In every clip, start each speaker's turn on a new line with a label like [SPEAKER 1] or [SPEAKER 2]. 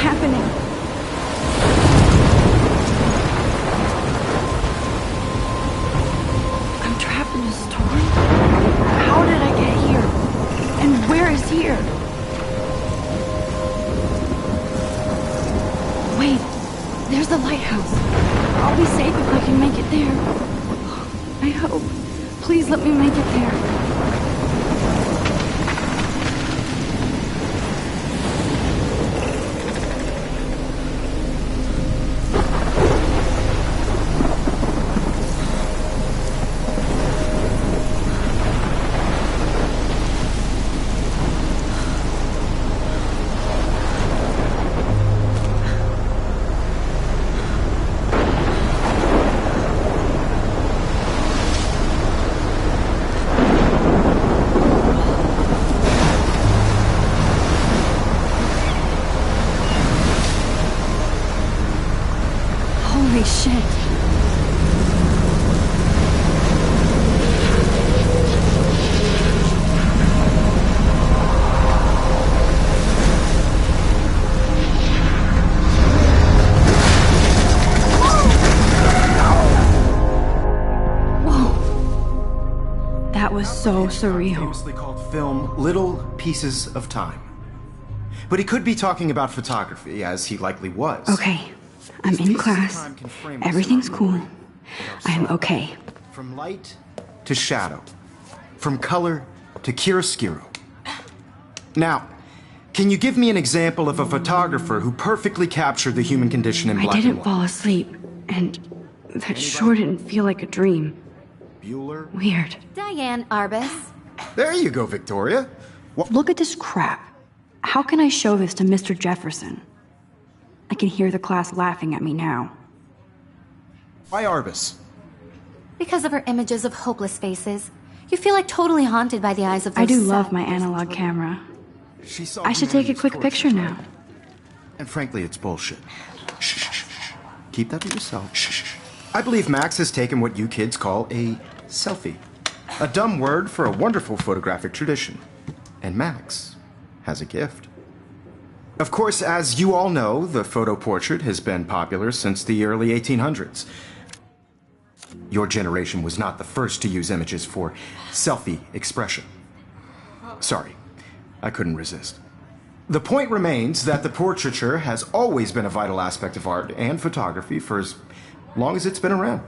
[SPEAKER 1] happening? I'm trapped in a storm? How did I get here? And where is here? Wait, there's the lighthouse. I'll be safe if I can make it there. I hope. Please let me make it there. Holy shit. Whoa. That was so surreal.
[SPEAKER 2] Famously called film Little Pieces of Time. But he could be talking about photography, as he likely was.
[SPEAKER 1] Okay. I'm in class. Everything's cool. I am okay.
[SPEAKER 2] From light to shadow. From color to chiaroscuro. Now, can you give me an example of a photographer who perfectly captured the human condition in black and white?
[SPEAKER 1] I didn't fall asleep, and that sure didn't feel like a dream.
[SPEAKER 2] Bueller?
[SPEAKER 1] Weird.
[SPEAKER 3] Diane Arbus.
[SPEAKER 2] There you go, Victoria.
[SPEAKER 1] Look at this crap. How can I show this to Mr. Jefferson? I can hear the class laughing at me now.
[SPEAKER 2] Why Arbus?
[SPEAKER 3] Because of her images of hopeless faces. You feel like totally haunted by the eyes of those
[SPEAKER 1] I do love
[SPEAKER 3] sad
[SPEAKER 1] my
[SPEAKER 3] faces.
[SPEAKER 1] analog camera.
[SPEAKER 2] She saw
[SPEAKER 1] I should take a
[SPEAKER 2] humanity's
[SPEAKER 1] quick
[SPEAKER 2] torture,
[SPEAKER 1] picture now.
[SPEAKER 2] And frankly, it's bullshit. Shh, shh, shh, shh. Keep that to yourself. Shh, shh, shh. I believe Max has taken what you kids call a selfie. A dumb word for a wonderful photographic tradition. And Max has a gift. Of course, as you all know, the photo portrait has been popular since the early 1800s. Your generation was not the first to use images for selfie expression. Sorry, I couldn't resist. The point remains that the portraiture has always been a vital aspect of art and photography for as long as it's been around.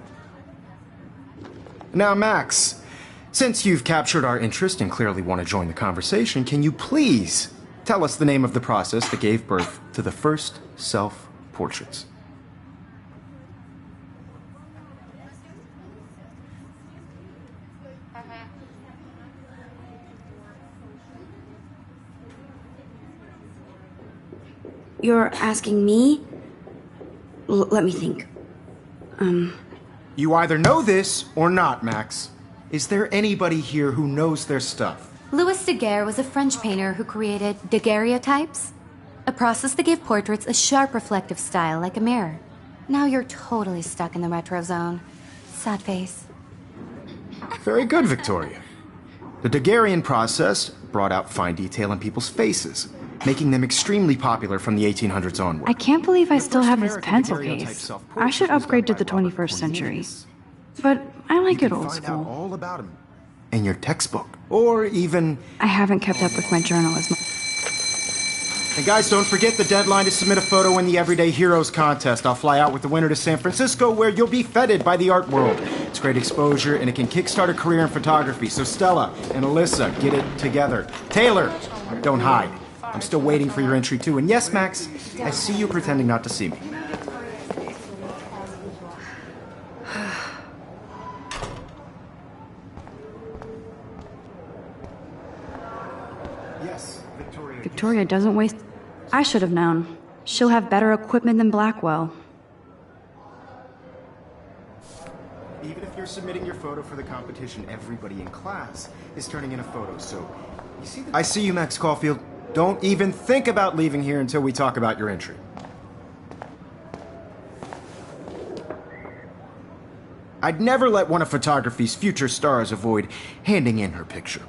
[SPEAKER 2] Now, Max, since you've captured our interest and clearly want to join the conversation, can you please tell us the name of the process that gave birth to the first self-portraits?
[SPEAKER 1] You're asking me? Let me think.
[SPEAKER 2] You either know this or not, Max. Is there anybody here who knows their stuff?
[SPEAKER 3] Louis Daguerre was a French painter who created daguerreotypes, a process that gave portraits a sharp reflective style like a mirror. Now you're totally stuck in the retro zone. Sad face.
[SPEAKER 2] Very good, Victoria. The Daguerrean process brought out fine detail in people's faces, making them extremely popular from the 1800s onward.
[SPEAKER 1] I can't believe I still
[SPEAKER 2] first
[SPEAKER 1] have this
[SPEAKER 2] American
[SPEAKER 1] pencil
[SPEAKER 2] daguerreotype
[SPEAKER 1] case.
[SPEAKER 2] self-portrait
[SPEAKER 1] I should
[SPEAKER 2] was
[SPEAKER 1] upgrade to
[SPEAKER 2] done
[SPEAKER 1] the
[SPEAKER 2] by Robert
[SPEAKER 1] 21st century.
[SPEAKER 2] Cornelius.
[SPEAKER 1] But I like it old
[SPEAKER 2] Find out
[SPEAKER 1] school.
[SPEAKER 2] all about him in your textbook, or even.
[SPEAKER 1] I haven't kept up with my journal as much.
[SPEAKER 2] And guys, don't forget the deadline to submit a photo in the Everyday Heroes contest. I'll fly out with the winner to San Francisco, where you'll be feted by the art world. It's great exposure, and it can kickstart a career in photography. So Stella and Alyssa, get it together. Taylor, don't hide. I'm still waiting for your entry too. And yes, Max, I see you pretending not to see me. Yes, Victoria.
[SPEAKER 1] Victoria doesn't waste. I should have known. She'll have better equipment than Blackwell.
[SPEAKER 2] Even if you're submitting your photo for the competition, everybody in class is turning in a photo, so you see I see you, Max Caulfield. Don't even think about leaving here until we talk about your entry. I'd never let one of photography's future stars avoid handing in her picture.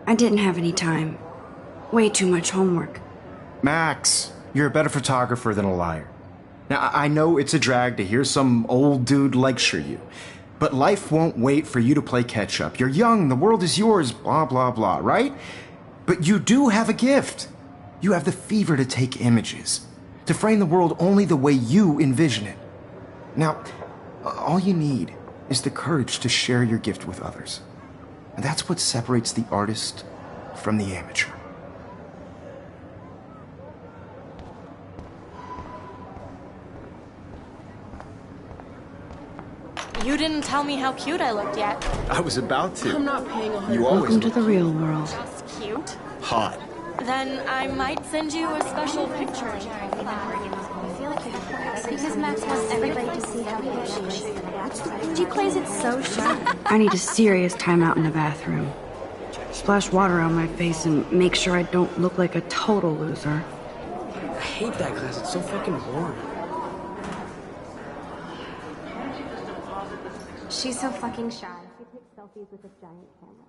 [SPEAKER 4] I didn't have any time. Way too much homework.
[SPEAKER 2] Max, you're a better photographer than a liar. Now, I know it's a drag to hear some old dude lecture you, but life won't wait for you to play catch up. You're young, the world is yours, blah, blah, blah, right? But you do have a gift. You have the fever to take images, to frame the world only the way you envision it. Now, all you need is the courage to share your gift with others. And that's what separates the artist from the amateur.
[SPEAKER 5] You didn't tell me how cute I looked yet.
[SPEAKER 2] I was about to.
[SPEAKER 6] I'm not paying 100.
[SPEAKER 2] You always
[SPEAKER 4] Welcome to the real world.
[SPEAKER 5] Just cute?
[SPEAKER 2] hot.
[SPEAKER 5] Then I might send you a special picture.
[SPEAKER 3] Because Max wants everybody to see how good she is. She plays it so sharp.
[SPEAKER 4] I need a serious timeout in the bathroom. Splash water on my face and make sure I don't look like a total loser.
[SPEAKER 6] I hate that class. It's so fucking boring.
[SPEAKER 3] She's so fucking shy. She takes selfies with a giant camera.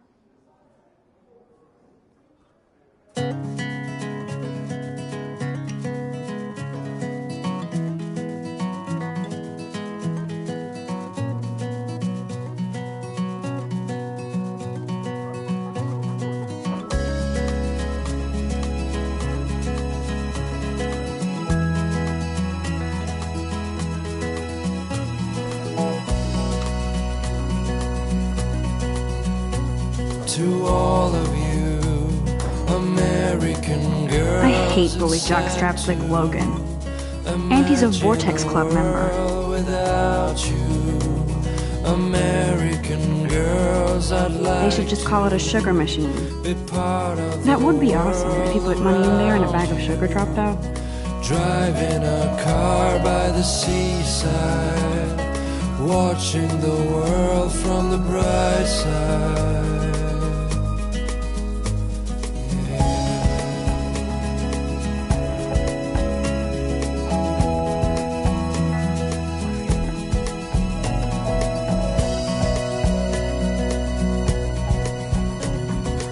[SPEAKER 7] To all of you, American girls.
[SPEAKER 4] I hate bully jockstraps like Logan. Auntie's a Vortex Club member.
[SPEAKER 7] Without you, American girls, I'd like
[SPEAKER 4] They should just call it a sugar machine.
[SPEAKER 7] to be part of
[SPEAKER 4] That would be awesome if you put money in there and a bag of sugar dropped out.
[SPEAKER 7] driving a car by the seaside, watching the world from the bright side.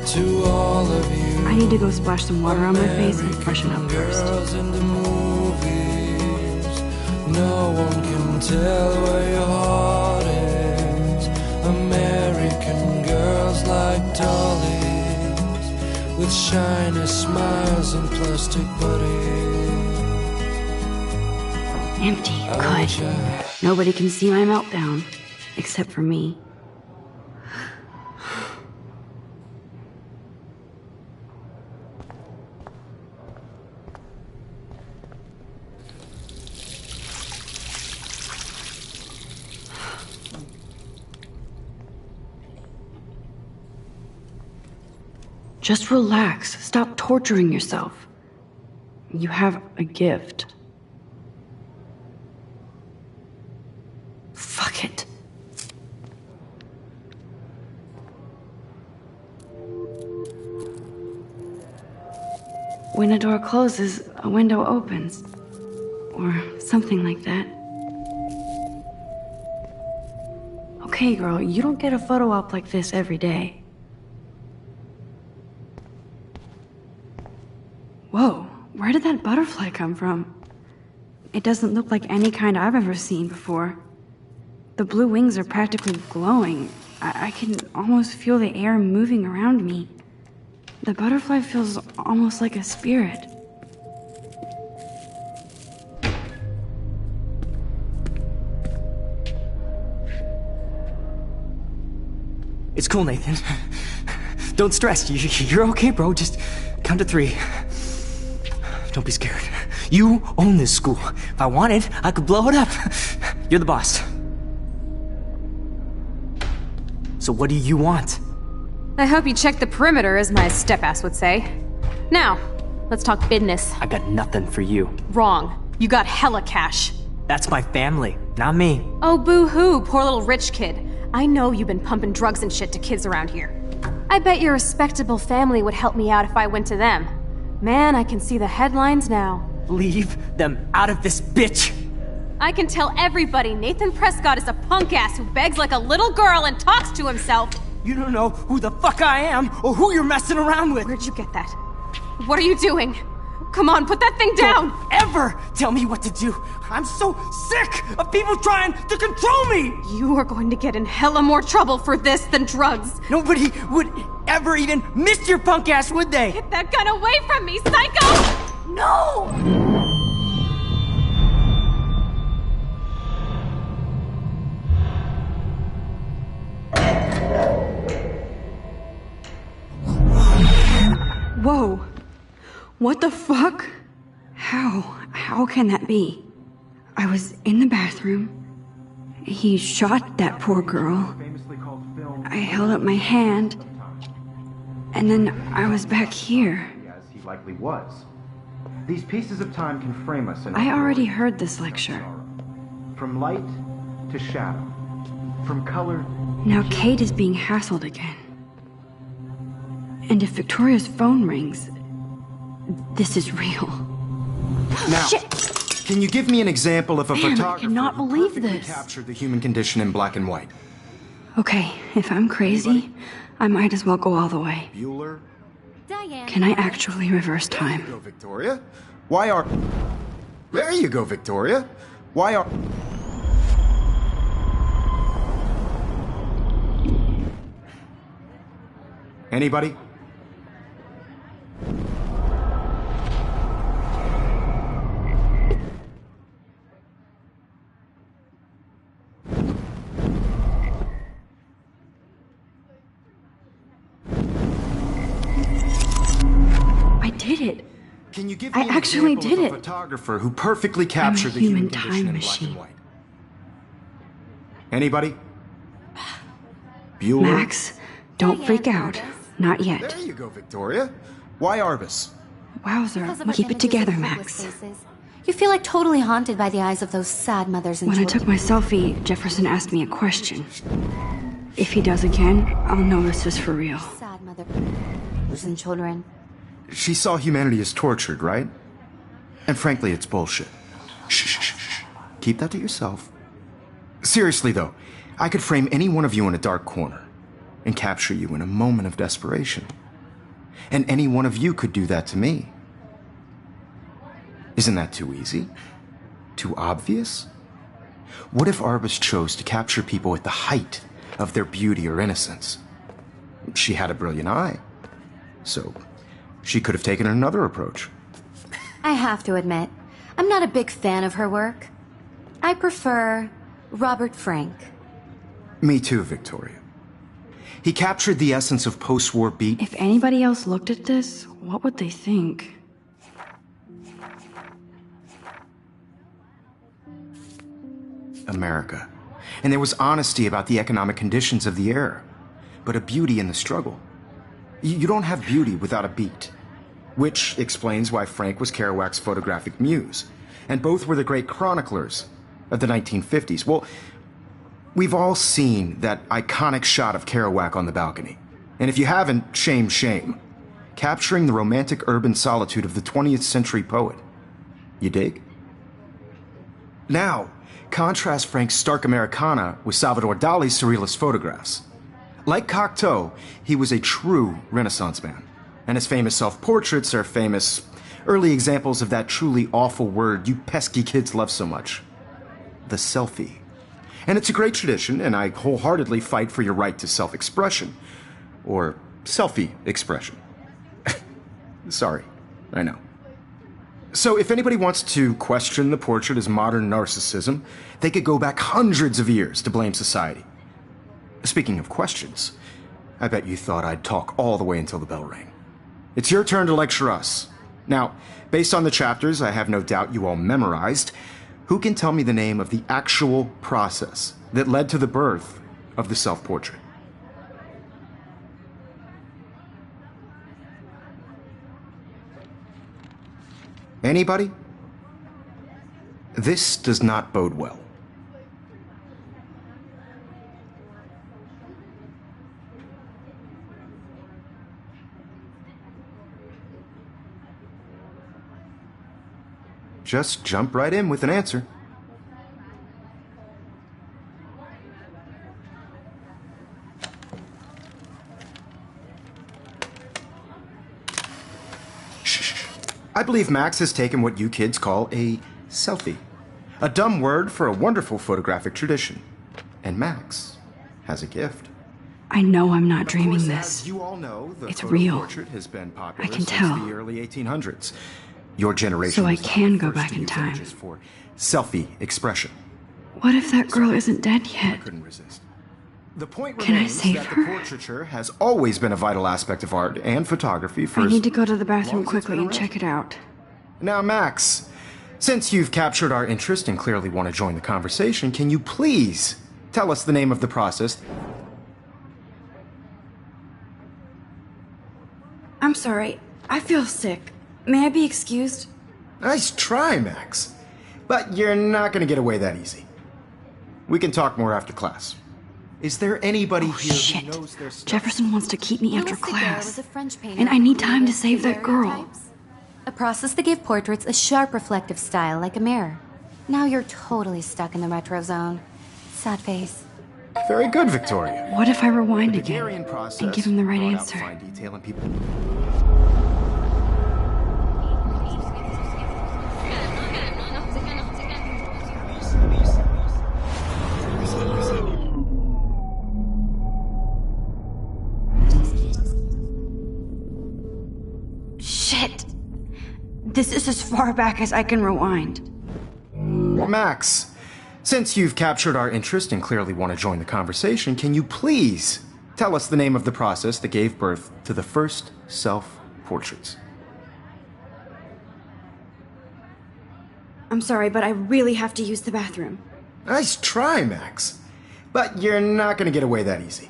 [SPEAKER 7] To all of you,
[SPEAKER 4] I need to go splash some water on my face and freshen up first.
[SPEAKER 7] girls in the movies, no one can tell where your heart is. American girls like dollies, with shiny smiles and plastic bodies.
[SPEAKER 4] Empty. Good. Nobody can see my meltdown. Except for me. Just relax. Stop torturing yourself. You have a gift. Fuck it. When a door closes, a window opens. Or something like that. Okay, girl, you don't get a photo op like this every day. Whoa, where did that butterfly come from? It doesn't look like any kind I've ever seen before. The blue wings are practically glowing. I can almost feel the air moving around me. The butterfly feels almost like a spirit.
[SPEAKER 8] It's cool, Nathan. Don't stress. You're okay, bro. Just count to 3. Don't be scared. You own this school. If I wanted, I could blow it up. You're the boss. So what do you want?
[SPEAKER 9] I hope you checked the perimeter, as my step-ass would say. Now, let's talk business.
[SPEAKER 8] I got nothing for you.
[SPEAKER 9] Wrong. You got hella cash.
[SPEAKER 8] That's my family, not me.
[SPEAKER 9] Oh, boo-hoo, poor little rich kid. I know you've been pumping drugs and shit to kids around here. I bet your respectable family would help me out if I went to them. Man, I can see the headlines now.
[SPEAKER 8] Leave them out of this bitch!
[SPEAKER 9] I can tell everybody Nathan Prescott is a punk ass who begs like a little girl and talks to himself.
[SPEAKER 8] You don't know who the fuck I am or who you're messing around with.
[SPEAKER 9] Where'd you get that? What are you doing? Come on, put that thing down!
[SPEAKER 8] Don't ever tell me what to do. I'm so sick of people trying to control me.
[SPEAKER 9] You are going to get in hella more trouble for this than drugs.
[SPEAKER 8] Nobody would ever even miss your punk ass, would they?
[SPEAKER 9] Get that gun away from me, psycho! No!
[SPEAKER 4] Whoa. What the fuck? How can that be? I was in the bathroom. He shot that poor girl. I held up my hand. And then I was back here.
[SPEAKER 2] As he likely was. These pieces of time can frame us in
[SPEAKER 4] I already heard this lecture.
[SPEAKER 2] From light to shadow. From color.
[SPEAKER 4] Now Kate is being hassled again. And if Victoria's phone rings, this is real.
[SPEAKER 2] Now,
[SPEAKER 4] Shit.
[SPEAKER 2] Can you give me an example of a
[SPEAKER 4] Man, I
[SPEAKER 2] photographer
[SPEAKER 4] cannot
[SPEAKER 2] who
[SPEAKER 4] believe
[SPEAKER 2] perfectly
[SPEAKER 4] this.
[SPEAKER 2] captured the human condition in black and white?
[SPEAKER 4] Okay, if I'm crazy, I might as well go all the way.
[SPEAKER 2] Bueller?
[SPEAKER 3] Diane.
[SPEAKER 4] Can I actually reverse
[SPEAKER 2] There you
[SPEAKER 4] time?
[SPEAKER 2] go, Victoria. Why are... There you go, Victoria. Why are... Anybody?
[SPEAKER 4] I did it.
[SPEAKER 2] Can you give
[SPEAKER 4] I
[SPEAKER 2] me an
[SPEAKER 4] actually
[SPEAKER 2] example
[SPEAKER 4] did
[SPEAKER 2] of a
[SPEAKER 4] it.
[SPEAKER 2] photographer who perfectly captured the human
[SPEAKER 4] human
[SPEAKER 2] condition
[SPEAKER 4] time
[SPEAKER 2] in
[SPEAKER 4] machine.
[SPEAKER 2] black and white? Anybody? Bueller?
[SPEAKER 4] Max, don't freak out. Not yet.
[SPEAKER 2] There you go, Victoria. Why Arbus?
[SPEAKER 3] Because of
[SPEAKER 4] Wowzer,
[SPEAKER 3] our
[SPEAKER 4] keep it
[SPEAKER 3] images
[SPEAKER 4] together,
[SPEAKER 3] of
[SPEAKER 4] Max.
[SPEAKER 3] hopeless faces. You feel like totally haunted by the eyes of those sad mothers and
[SPEAKER 4] When I
[SPEAKER 3] children.
[SPEAKER 4] took my selfie, Jefferson asked me a question. If he does again, I'll know this is for real.
[SPEAKER 3] Sad mothers and children.
[SPEAKER 2] She saw humanity as tortured, right? And frankly, it's bullshit. Shh, shh, shh, shh. Keep that to yourself. Seriously, though, I could frame any one of you in a dark corner and capture you in a moment of desperation. And any one of you could do that to me. Isn't that too easy? Too obvious? What if Arbus chose to capture people at the height of their beauty or innocence? She had a brilliant eye. So, she could have taken another approach.
[SPEAKER 3] I have to admit, I'm not a big fan of her work. I prefer Robert Frank.
[SPEAKER 2] Me too, Victoria. He captured the essence of post-war beat.
[SPEAKER 4] If anybody else looked at this, what would they think?
[SPEAKER 2] America. And there was honesty about the economic conditions of the era, but a beauty in the struggle. You don't have beauty without a beat. Which explains why Frank was Kerouac's photographic muse, and both were the great chroniclers of the 1950s. Well, we've all seen that iconic shot of Kerouac on the balcony. And if you haven't, shame, shame. Capturing the romantic urban solitude of the 20th century poet. You dig? Now, contrast Frank's stark Americana with Salvador Dali's surrealist photographs. Like Cocteau, he was a true Renaissance man, and his famous self-portraits are famous early examples of that truly awful word you pesky kids love so much. The selfie. And it's a great tradition, and I wholeheartedly fight for your right to self-expression. Or selfie expression. Sorry, I know. So if anybody wants to question the portrait as modern narcissism, they could go back hundreds of years to blame society. Speaking of questions, I bet you thought I'd talk all the way until the bell rang. It's your turn to lecture us. Now, based on the chapters I have no doubt you all memorized, who can tell me the name of the actual process that led to the birth of the self-portrait? Anybody? This does not bode well. Just jump right in with an answer. I believe Max has taken what you kids call a selfie. A dumb word for a wonderful photographic tradition. And Max has a gift.
[SPEAKER 4] I know I'm not
[SPEAKER 2] Of
[SPEAKER 4] dreaming
[SPEAKER 2] course,
[SPEAKER 4] this.
[SPEAKER 2] as you all know, the
[SPEAKER 4] It's
[SPEAKER 2] photo
[SPEAKER 4] real.
[SPEAKER 2] portrait has been popular
[SPEAKER 4] I can
[SPEAKER 2] since
[SPEAKER 4] tell.
[SPEAKER 2] the early 1800s. Your generation
[SPEAKER 4] So I
[SPEAKER 2] was not
[SPEAKER 4] can
[SPEAKER 2] the
[SPEAKER 4] go
[SPEAKER 2] first
[SPEAKER 4] back
[SPEAKER 2] to
[SPEAKER 4] in
[SPEAKER 2] use
[SPEAKER 4] time.
[SPEAKER 2] images for selfie expression.
[SPEAKER 4] What if that girl isn't dead
[SPEAKER 2] I
[SPEAKER 4] yet?
[SPEAKER 2] couldn't resist. The point
[SPEAKER 4] Can I
[SPEAKER 2] remains
[SPEAKER 4] save
[SPEAKER 2] that
[SPEAKER 4] her?
[SPEAKER 2] the portraiture has always been a vital aspect of art and photography for
[SPEAKER 4] I
[SPEAKER 2] as
[SPEAKER 4] need to go to the
[SPEAKER 2] long
[SPEAKER 4] bathroom
[SPEAKER 2] as it's
[SPEAKER 4] quickly
[SPEAKER 2] been
[SPEAKER 4] and
[SPEAKER 2] around.
[SPEAKER 4] check it out.
[SPEAKER 2] Now, Max, since you've captured our interest and clearly want to join the conversation, can you please tell us the name of the process?
[SPEAKER 4] I'm sorry. I feel sick. May I be excused?
[SPEAKER 2] Nice try, Max. But you're not going to get away that easy. We can talk more after class. Is there anybody here
[SPEAKER 4] Shit.
[SPEAKER 2] who knows their stuff?
[SPEAKER 4] Jefferson wants to keep me after
[SPEAKER 3] Louis Daguerre
[SPEAKER 4] class.
[SPEAKER 3] was a French painter
[SPEAKER 4] And I
[SPEAKER 3] who
[SPEAKER 4] need time to
[SPEAKER 3] created
[SPEAKER 4] save that girl.
[SPEAKER 3] daguerreotypes, a process that gave portraits a sharp reflective style like a mirror. Now you're totally stuck in the retro zone. Sad face.
[SPEAKER 2] Very good, Victoria.
[SPEAKER 4] What if I rewind
[SPEAKER 2] The
[SPEAKER 4] again
[SPEAKER 2] Daguerrean process
[SPEAKER 4] and give him the right
[SPEAKER 2] brought out
[SPEAKER 4] answer?
[SPEAKER 2] fine detail in people.
[SPEAKER 4] Shit! This is as far back as I can rewind.
[SPEAKER 2] Max, since you've captured our interest and clearly want to join the conversation, can you please tell us the name of the process that gave birth to the first self-portraits?
[SPEAKER 4] I'm sorry, but I really have to use the bathroom.
[SPEAKER 2] Nice try, Max. But you're not going to get away that easy.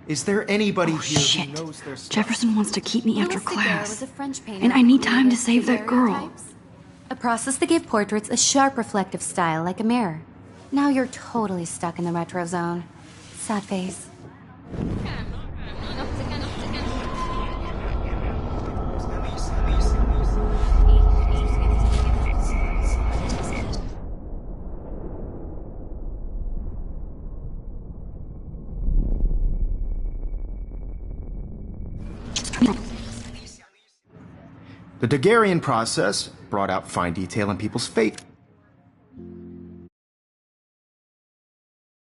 [SPEAKER 2] Is there anybody here
[SPEAKER 4] Shit.
[SPEAKER 2] who knows their stuff?
[SPEAKER 4] Jefferson wants to keep me after
[SPEAKER 3] Louis Daguerre was
[SPEAKER 4] class.
[SPEAKER 3] a French painter
[SPEAKER 4] And I
[SPEAKER 3] who
[SPEAKER 4] need time to
[SPEAKER 3] created
[SPEAKER 4] save that girl.
[SPEAKER 3] daguerreotypes, a process that gave portraits a sharp reflective style like a mirror. Now you're totally stuck in the retro zone. Sad face.
[SPEAKER 2] The Daguerrean process brought out fine detail in people's fate.